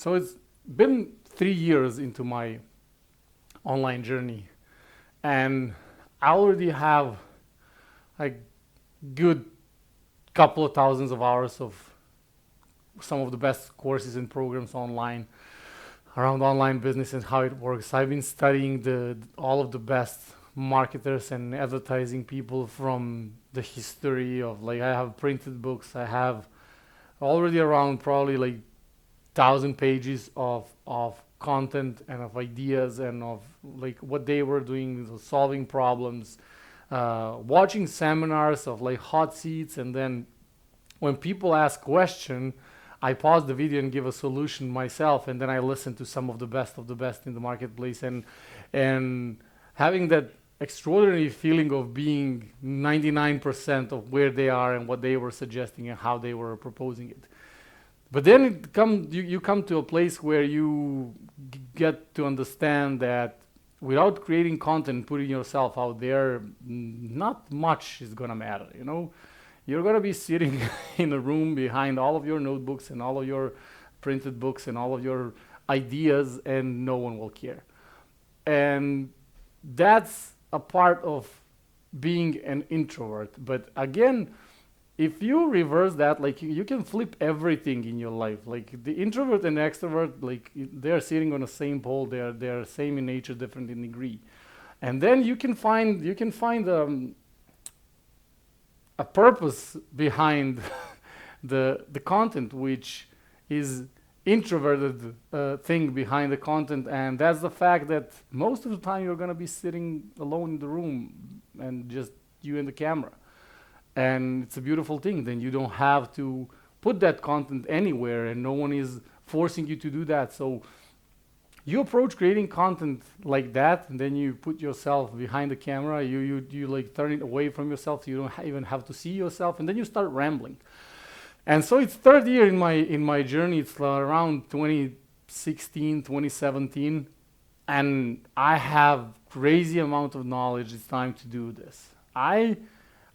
So it's been 3 years into my online journey, and I already have a good couple of thousands of hours of some of the best courses and programs online around online business and how it works. I've been studying the all of the best marketers and advertising people from the history of, like, I have printed books. I have already around probably like 1,000 pages of content and of ideas and of like what they were doing, so solving problems, watching seminars of like hot seats, and then when people ask question, I pause the video and give a solution myself, and then I listen to some of the best in the marketplace, and having that extraordinary feeling of being 99% of where they are and what they were suggesting and how they were proposing it. But then you come to a place where you get to understand that without creating content, putting yourself out there, not much is gonna matter. You're gonna be sitting in a room behind all of your notebooks and all of your printed books and all of your ideas, and no one will care. And that's a part of being an introvert. But again, if you reverse that, like, you can flip everything in your life. Like the introvert and extrovert, like they're sitting on the same pole. They're same in nature, different in degree. And then you can find a purpose behind the content, which is introverted thing behind the content, and that's the fact that most of the time you're gonna be sitting alone in the room and just you and the camera, and it's a beautiful thing. Then you don't have to put that content anywhere, and no one is forcing you to do that. So you approach creating content like that, and then you put yourself behind the camera. You like turn it away from yourself, so you don't even have to see yourself, and then you start rambling. And so it's third year in my journey. It's around 2016, 2017, and I have crazy amount of knowledge. It's time to do this. I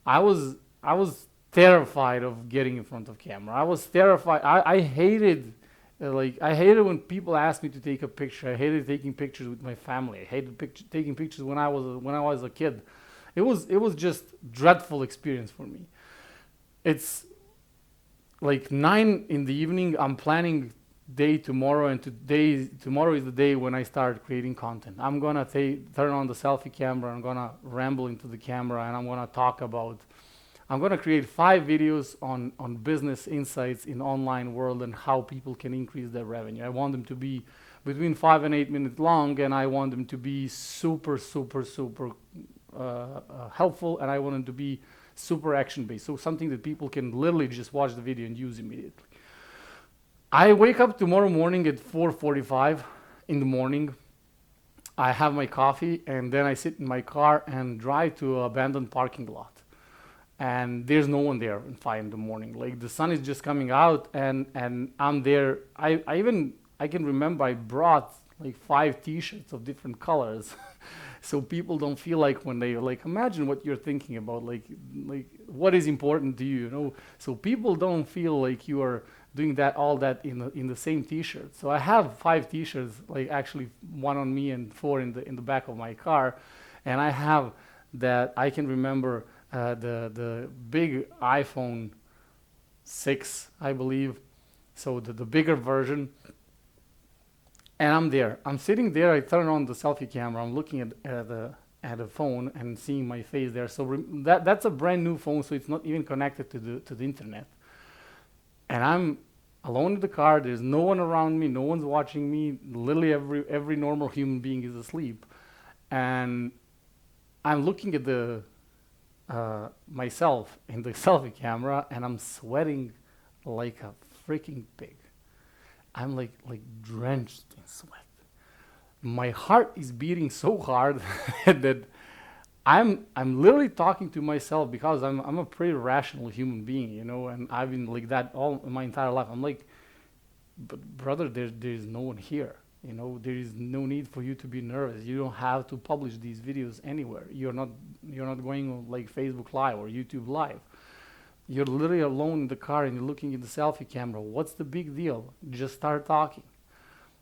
was terrified of getting in front of camera. I was terrified. I hated, I hated when people asked me to take a picture. I hated taking pictures with my family. I hated taking pictures when I was a kid. It was just dreadful experience for me. It's like 9 in the evening. I'm planning day tomorrow, and tomorrow is the day when I start creating content. I'm gonna turn on the selfie camera. I'm gonna ramble into the camera, and I'm gonna create 5 videos on business insights in online world and how people can increase their revenue. I want them to be between 5 and 8 minutes long, and I want them to be super, super, super helpful, and I want them to be super action based. So something that people can literally just watch the video and use immediately. I wake up tomorrow morning at 4:45 in the morning. I have my coffee, and then I sit in my car and drive to an abandoned parking lot. And there's no one there at 5 in the morning. Like the sun is just coming out, and I'm there. I can remember I brought like 5 t-shirts of different colors. So people don't feel like, when they like, imagine what you're thinking about, like what is important to you, so people don't feel like you are doing all that in the same t-shirt. So I have 5 t-shirts, like actually 1 on me and 4 in the back of my car. And I have that. I can remember the big iPhone 6, I believe, so the bigger version. And I'm there. I'm sitting there. I turn on the selfie camera. I'm looking at the phone and seeing my face there. So that's a brand new phone, so it's not even connected to the internet. And I'm alone in the car. There's no one around me. No one's watching me. Literally every normal human being is asleep. And I'm looking at the myself in the selfie camera, and I'm sweating like a freaking pig. I'm like drenched in sweat. My heart is beating so hard that I'm literally talking to myself, because I'm a pretty rational human being, and I've been like that all my entire life. I'm like, but brother, there's no one here. There is no need for you to be nervous. You don't have to publish these videos anywhere. You're not going on like Facebook Live or YouTube Live. You're literally alone in the car and you're looking at the selfie camera. What's the big deal? Just start talking.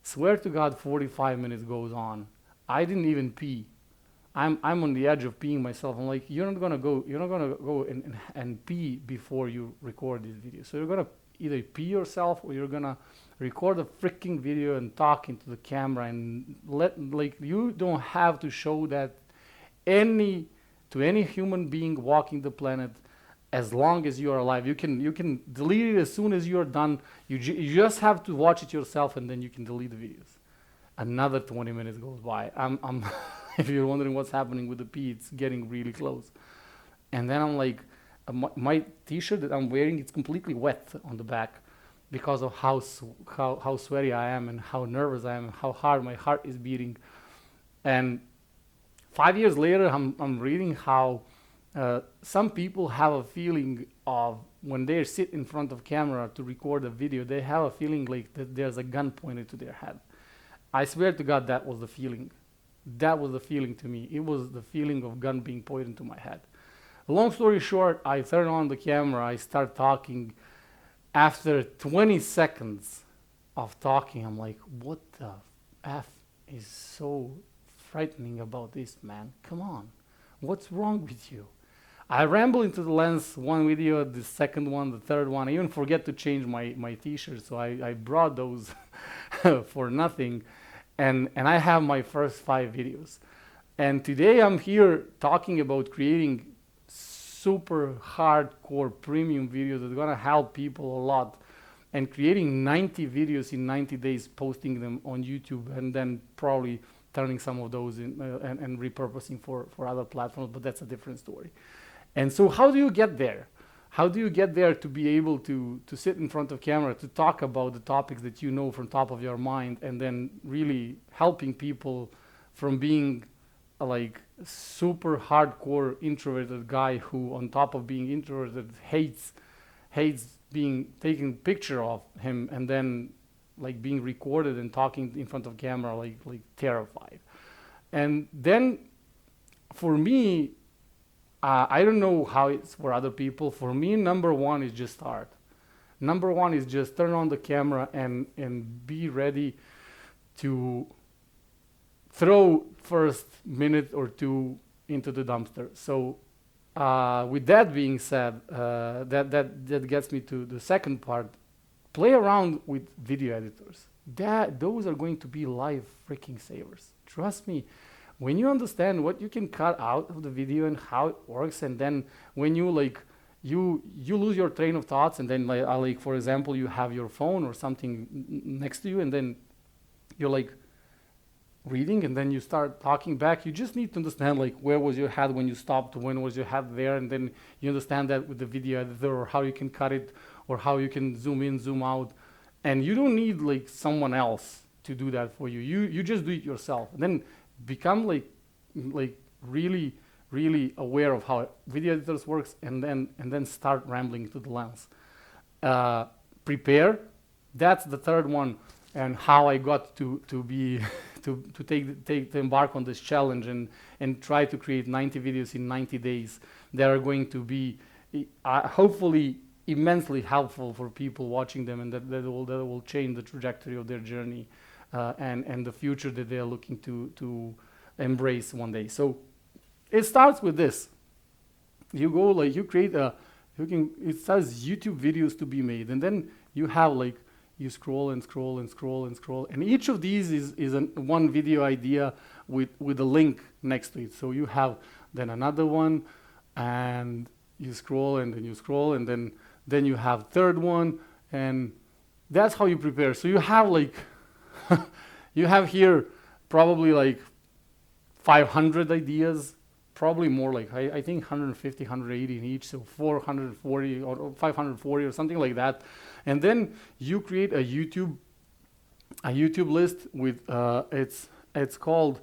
Swear to God, 45 minutes goes on. I didn't even pee. I'm on the edge of peeing myself. I'm like, you're not gonna go and pee before you record this video. So you're gonna either pee yourself or you're gonna record a freaking video and talk into the camera and you don't have to show that any to any human being walking the planet as long as you are alive. You can delete it as soon as you are done. You just have to watch it yourself and then you can delete the videos. Another 20 minutes goes by. I'm if you're wondering what's happening with the pee, it's getting really close. And then I'm like, my t-shirt that I'm wearing, it's completely wet on the back because of how sweaty I am and how nervous I am and how hard my heart is beating. And 5 years later, I'm reading how some people have a feeling of when they sit in front of camera to record a video, they have a feeling like that there's a gun pointed to their head. I swear to God, that was the feeling. That was the feeling to me. It was the feeling of gun being pointed to my head. Long story short, I turn on the camera, I start talking. After 20 seconds of talking, I'm like, what the F is so frightening about this, man? Come on. What's wrong with you? I ramble into the lens, one video, the second one, the third one. I even forget to change my t-shirt, so I brought those for nothing. And I have my first 5 videos. And today I'm here talking about creating super hardcore premium videos that are gonna help people a lot, and creating 90 videos in 90 days, posting them on YouTube, and then probably turning some of those in and repurposing for other platforms, but that's a different story. And so how do you get there? How do you get there to be able to sit in front of camera, to talk about the topics that you know from top of your mind, and then really helping people from being like super hardcore introverted guy who, on top of being introverted, hates being taken picture of him and then like being recorded and talking in front of camera, like terrified. And then for me, I don't know how it's for other people. For me, number one is just start. Number one is just turn on the camera and be ready to throw first minute or two into the dumpster. So with that being said, that gets me to the second part. Play around with video editors. Those are going to be life freaking savers. Trust me. When you understand what you can cut out of the video and how it works, and then when you you lose your train of thoughts, and then like for example, you have your phone or something next to you, and then you're like reading, and then you start talking back. You just need to understand like where was your head when you stopped, when was your head there, and then you understand that with the video editor, or how you can cut it, or how you can zoom in, zoom out, and you don't need like someone else to do that for you. You just do it yourself, and then become like really aware of how video editors works, and then start rambling to the lens. Prepare. That's the third one, and how I got to be to embark on this challenge and try to create 90 videos in 90 days that are going to be hopefully immensely helpful for people watching them, and that will change the trajectory of their journey. And the future that they are looking to embrace one day. So it starts with this. You go you create it says YouTube videos to be made, and then you have you scroll and scroll and scroll and scroll, and each of these is one video idea with a link next to it. So you have then another one, and you scroll and then you scroll, and then you have third one, and that's how you prepare. So you have you have here probably 500 ideas, probably more I think 150, 180 in each, so 440 or 540 or something like that. And then you create a YouTube list with it's called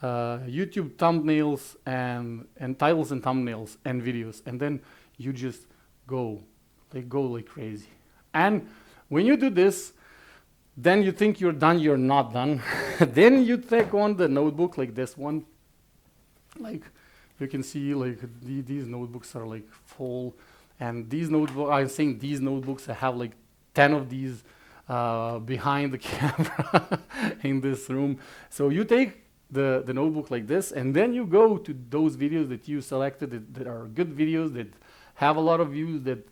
YouTube thumbnails and titles and thumbnails and videos, and then you just go like crazy. And when you do this, then you think you're done, you're not done. Then you take on the notebook like this one. You can see these notebooks are full, and these notebooks, I'm saying these notebooks, I have 10 of these behind the camera in this room. So you take the notebook like this, and then you go to those videos that you selected that are good videos that have a lot of views, that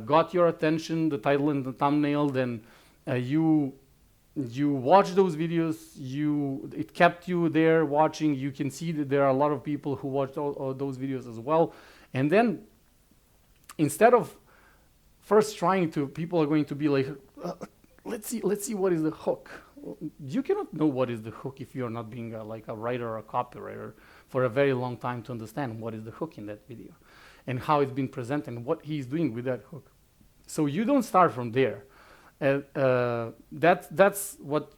got your attention, the title and the thumbnail. Then you watch those videos. It kept you there watching. You can see that there are a lot of people who watched all those videos as well. And then instead of first trying to, people are going to be like, let's see what is the hook. You cannot know what is the hook if you're not being like a writer or a copywriter for a very long time to understand what is the hook in that video and how it's been presented and what he's doing with that hook. So you don't start from there. That's what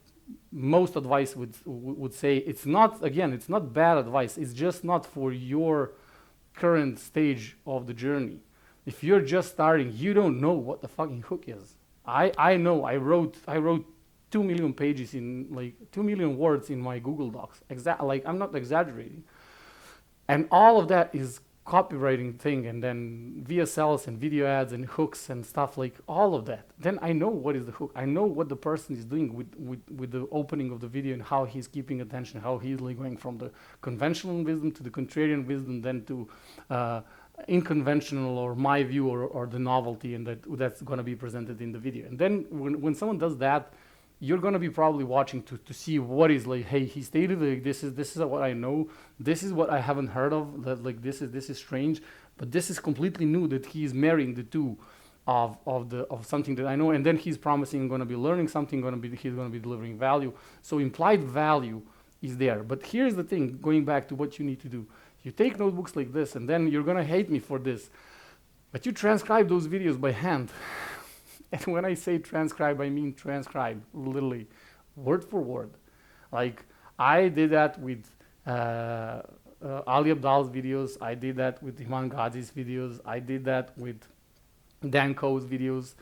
most advice would say. It's not, again, it's not bad advice. It's just not for your current stage of the journey. If you're just starting, you don't know what the fucking hook is. I know. I wrote 2 million pages in like 2 million words in my Google Docs. Like, I'm not exaggerating. And all of that is copywriting thing, and then VSLs and video ads and hooks and stuff, like all of that. Then I know what is the hook. I know what the person is doing with the opening of the video and how he's keeping attention, how he's like going from the conventional wisdom to the contrarian wisdom, then to unconventional, or my view, or the novelty, and that's going to be presented in the video. And then when someone does that, you're going to be probably watching to see what is like, hey, he stated like this is what I know, this is what I haven't heard of, that like this is strange, but this is completely new, that he's marrying the two of something that I know, and then he's promising I'm going to be learning something, he's going to be delivering value. So implied value is there. But here's the thing, going back to what you need to do. You take notebooks like this, and then you're going to hate me for this, but you transcribe those videos by hand. And when I say transcribe, I mean transcribe, literally, word for word. Like, I did that with Ali Abdal's videos. I did that with Iman Ghazi's videos. I did that with Dan Koh's videos.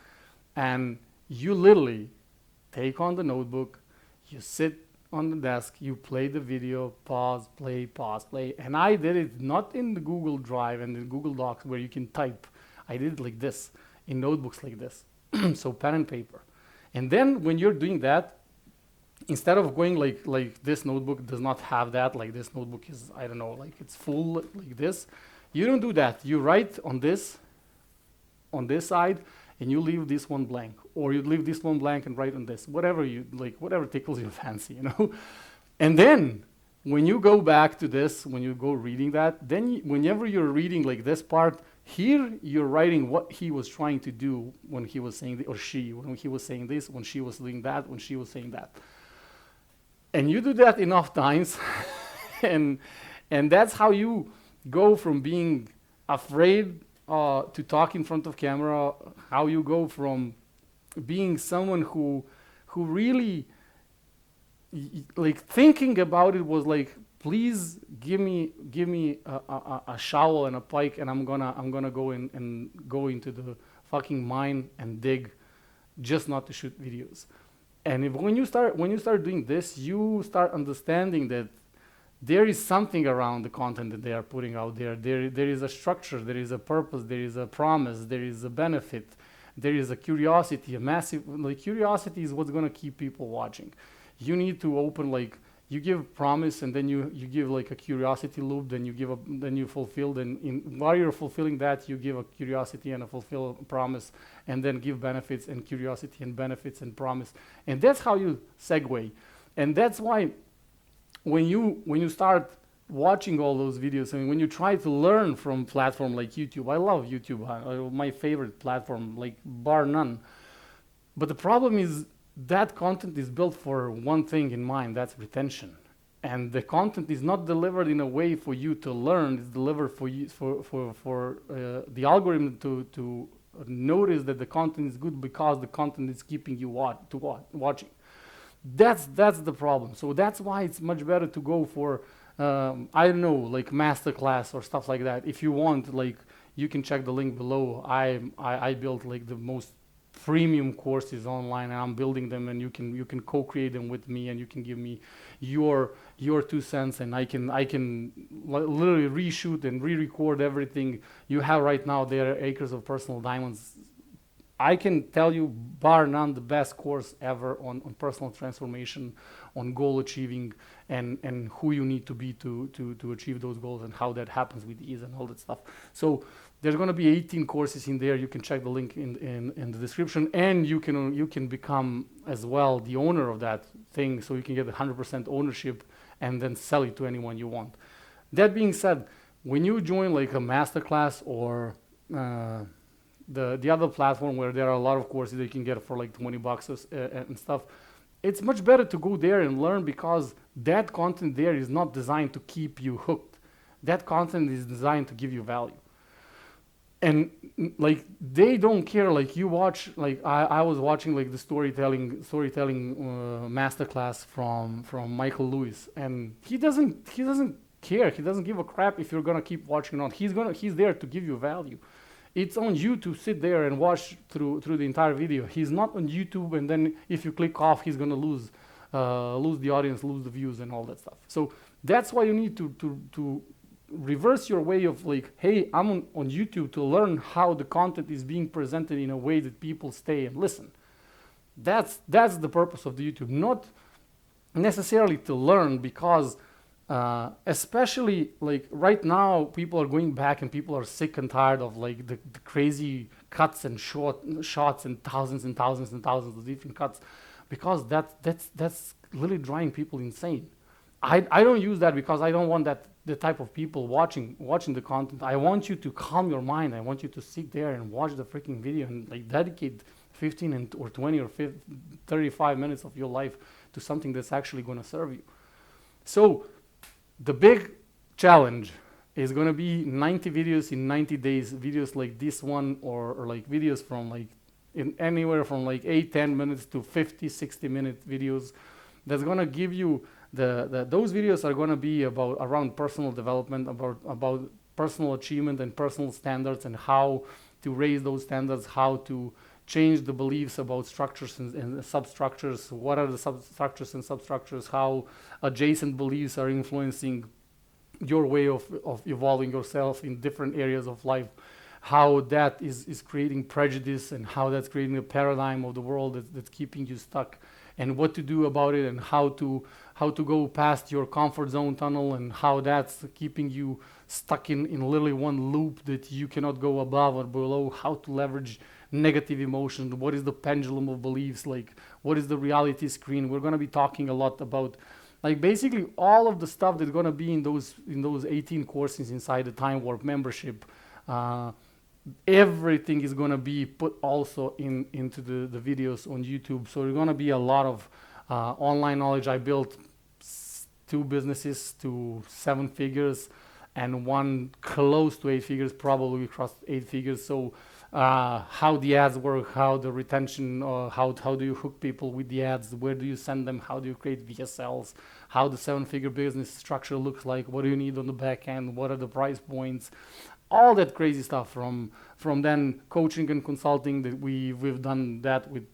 And you literally take on the notebook, you sit on the desk, you play the video, pause, play. And I did it not in the Google Drive and the Google Docs where you can type. I did it like this, in notebooks like this. So pen and paper. And then when you're doing that, instead of going like this notebook does not have that, like this notebook is, I don't know, like it's full like this, you don't do that. You write on this side, and you leave this one blank, or you leave this one blank and write on this, whatever you like, whatever tickles your fancy, you know. And then when you go back to this, when you go reading that, then whenever you're reading like this part, here you're writing what he was trying to do when he was saying, or she, when he was saying this, when she was doing that, when she was saying that. And you do that enough times, and that's how you go from being afraid to talk in front of camera, how you go from being someone who really, like, thinking about it was like, please give me a shovel and a pike, and I'm gonna go in and go into the fucking mine and dig, just not to shoot videos. And when you start doing this, you start understanding that there is something around the content that they are putting out there. There is a structure, there is a purpose, there is a promise, there is a benefit, there is a curiosity, a massive, like, curiosity is what's gonna keep people watching. You need to open, like, you give promise, and then you give like a curiosity loop, then you fulfill, then while you're fulfilling that, you give a curiosity and a fulfill promise, and then give benefits and curiosity and benefits and promise. And that's how you segue. And that's why when you start watching all those videos, and when you try to learn from platform like YouTube, I love YouTube, my favorite platform, like, bar none. But the problem is, that content is built for one thing in mind, that's retention. And the content is not delivered in a way for you to learn, it's delivered for you, for the algorithm to notice that the content is good, because the content is keeping you watching. That's the problem. So that's why it's much better to go for, I don't know, like masterclass or stuff like that. If you want, like, you can check the link below. I built like the most premium courses online, and I'm building them, and you can co-create them with me, and you can give me your 2 cents, and I can literally reshoot and re-record everything you have right now. There are acres of personal diamonds I can tell you, bar none, the best course ever on personal transformation, on goal achieving, and who you need to be to achieve those goals and how that happens with ease and all that stuff. So there's going to be 18 courses in there. You can check the link in the description, and you can become as well the owner of that thing, so you can get 100% ownership and then sell it to anyone you want. That being said, when you join like a masterclass or the other platform where there are a lot of courses that you can get for like 20 bucks and stuff, it's much better to go there and learn, because that content there is not designed to keep you hooked. That content is designed to give you value. And like they don't care. Like you watch, like I was watching like the storytelling masterclass from Michael Lewis, and he doesn't care. He doesn't give a crap if you're gonna keep watching or not. He's there to give you value. It's on you to sit there and watch through the entire video. He's not on YouTube, and then if you click off, he's gonna lose the audience, lose the views, and all that stuff. So that's why you need to reverse your way of like, hey, I'm on YouTube to learn how the content is being presented in a way that people stay and listen. That's the purpose of the YouTube, not necessarily to learn, because especially like right now, people are going back and people are sick and tired of like the crazy cuts and shots and thousands and thousands and thousands of different cuts, because that's really driving people insane. I don't use that, because I don't want the type of people watching the content. I want you to calm your mind. I want you to sit there and watch the freaking video and like dedicate 15 or 20 or 35 minutes of your life to something that's actually going to serve you. So the big challenge is going to be 90 videos in 90 days, videos like this one, or like videos from like in anywhere from like 8-10 minutes to 50-60 minute videos. That's going to give you those videos are going to be around personal development, about personal achievement and personal standards, and how to raise those standards, how to change the beliefs about structures and substructures, what are the substructures and substructures, how adjacent beliefs are influencing your way of evolving yourself in different areas of life, how that is creating prejudice, and how that's creating a paradigm of the world that's keeping you stuck, and what to do about it, and how to go past your comfort zone tunnel, and how that's keeping you stuck in literally one loop that you cannot go above or below, how to leverage negative emotion, what is the pendulum of beliefs, like what is the reality screen. We're going to be talking a lot about like basically all of the stuff that's going to be in those 18 courses inside the Time Warp membership. Everything is going to be put also into the videos on YouTube. So there's going to be a lot of online knowledge. I built 2 businesses to 7 figures and one close to 8 figures, probably across 8 figures. So how the ads work, how the retention, how do you hook people with the ads, where do you send them, how do you create VSLs, how the 7-figure business structure looks like, what do you need on the back end, what are the price points, all that crazy stuff. From then coaching and consulting, that we've done that with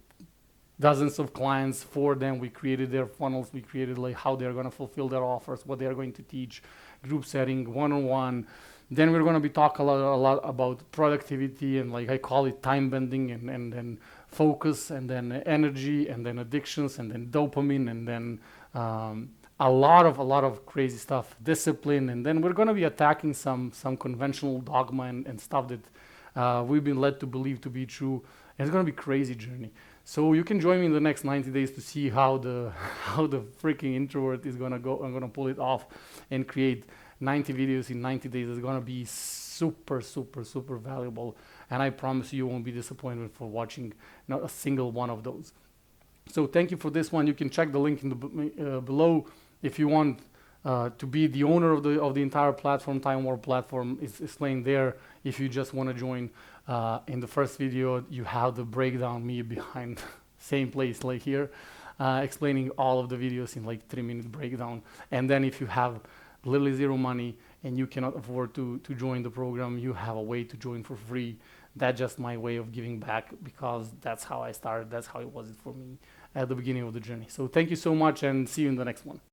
dozens of clients. For them, we created their funnels, we created like how they're going to fulfill their offers, what they're going to teach, group setting, one-on-one. Then we're going to be talking a lot about productivity, and like I call it time bending, and then focus, and then energy, and then addictions, and then dopamine, and then a lot of crazy stuff, discipline. And then we're going to be attacking some conventional dogma and stuff that we've been led to believe to be true. And it's going to be a crazy journey. So you can join me in the next 90 days to see how the freaking introvert is going to go. I'm going to pull it off and create 90 videos in 90 days. It's going to be super valuable, and I promise you won't be disappointed for watching not a single one of those. So thank you for this one. You can check the link in the below if you want to be the owner of the entire platform. Time Warp platform is explained there. If you just want to join, in the first video you have the breakdown, me behind same place like here, explaining all of the videos in like 3-minute breakdown. And then if you have literally zero money and you cannot afford to join the program, you have a way to join for free. That's just my way of giving back, because that's how I started. That's how it was for me at the beginning of the journey. So thank you so much, and see you in the next one.